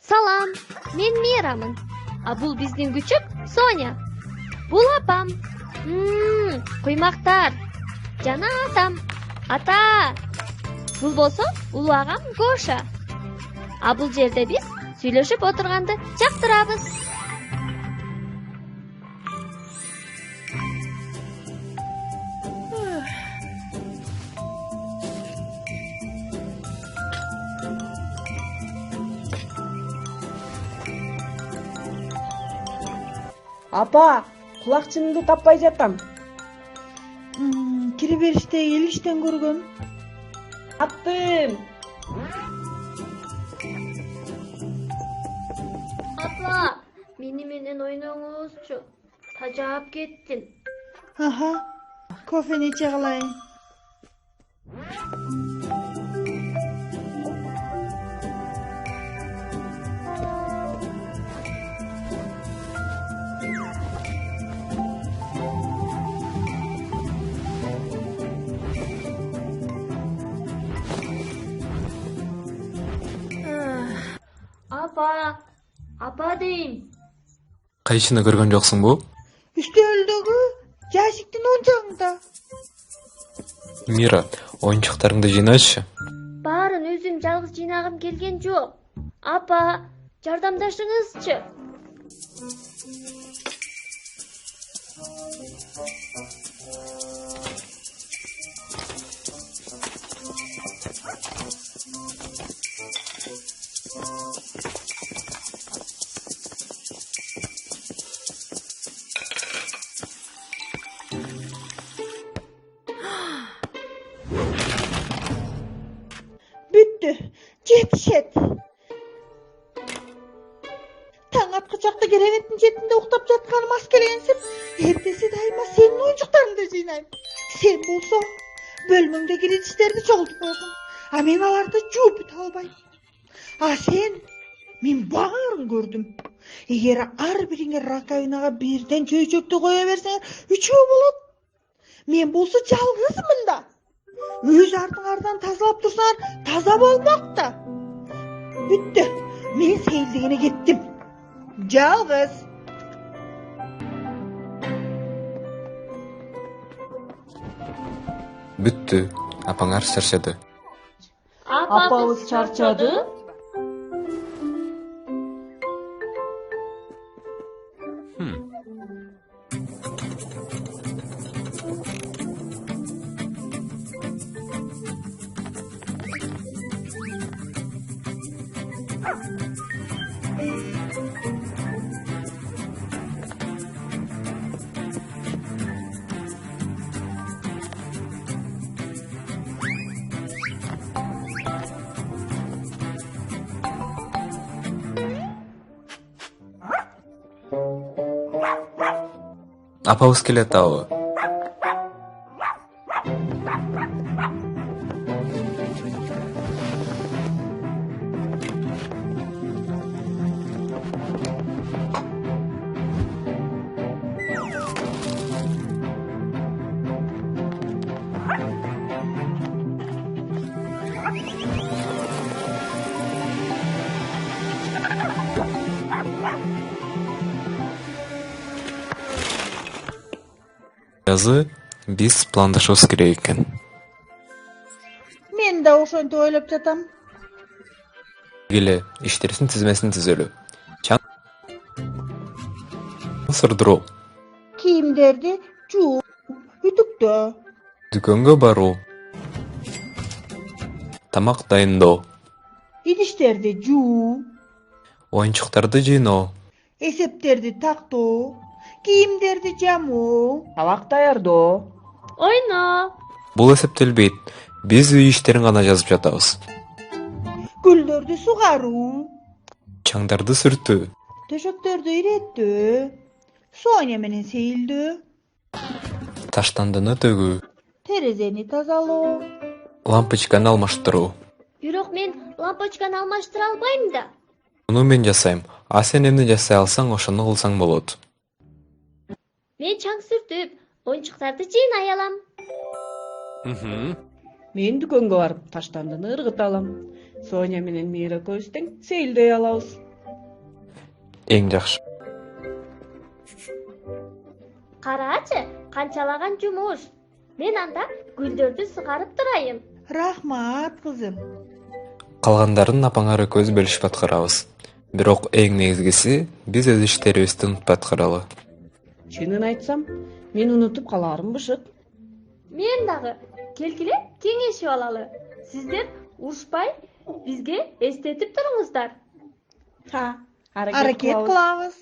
Salam, men Miramın. Bul bizdin küçük Sonya. Bul apam. Kuymaktar. Jana atam. Ata. Bul bolso ulu agam Goша. Bul жерде biz сүйлөшүп отурганды жактырабыз. Апа, кулакчынымды таппай жатам. Кире бериште эл иштен көргөм. Таптым. Апа, мени менен ойноңузчу. Тажап кеттин. Аха, кофени иче калайын. Апа дейм. Кайчыны көргөн жоксуң бу? Үстөлдөгү жашиктин оң жагында. Мира, оюнчуктарыңды жыйнайчы. Баарын өзүм жалгыз жыйнагым келген жок. Апа, жардамдашыңызчы. Бүттү, жетишет. Таң аткычакта керебеттин четинде уктап жатканым аскелеңсип, эртеси дайыма сенин оюнчуктарыңды жыйнайм. Сен болсоң, бөлмөңдөгү идиштерди чогултуп койгон. Мен аларды жууп бүтө албайм. Мен баарын көрдүм. Эгер ар бириңер раковинага бирден чөйчөктү кое берсеңер, 3 болот. Мен болсо жалгызмын да. Өз артыңардан тазалап турсаңар, таза болмок да. Бүттү. Мен сейилдегене кеттим. Жалгыз. Бүттү. Апаңар чарчады. Апабыз чарчады. Апабыз келет абы. Жазы биз пландашыбыз керек экен. Мен да ошентип ойлоп жатам. Келе иштерибиздин тизмесин түзөлү. Чаң сырдыруу, Кийимдерди жууп, үтүктөө, дүкөнгө баруу, тамак дайындоо, идиштерди жуу, оюнчуктарды жыйноо, эсептерди тактоо, кийимдерди жамуу. Табак даярдоо. Ойно. бул эсептелбейт. Биз үй иштерин гана жазып жатабыз. Гүлдөрдү сугаруу, Чаңдарды сүртүү, төшөктөрдү иреттөө, Соня менен сейилдөө, таштандыны төгүү, терезени тазалоо. лампочканы алмаштыруу. Бирок мен лампочканы алмаштыра албайм да. Муну мен жасайм. Сен эмне жасай алсаң, ошону кылсаң болот. Мен чаң сүртүп, оюнчуктарды жыйнай алам. Мен дүкөнгө барып таштандыны ыргыта алам. Соня менен Мира экөөбүз тең сейилдей алабыз. эң жакшы. Карачы, канчалаган жумуш. Мен анда гүлдөрдү сыгарып турайын. Рахмат кызым. Калгандарын апаңары көз бөлүшүп аткарабыз. Бирок эң негизгиси биз өз иштерибизди унутпай аткаралы. Чынын айтсам, мен унутуп каларым бышык. Мен дагы келгиле кеңешип алалы. Сиздер урушпай бизге эстетип туруңуздар. Аракет кылабыз.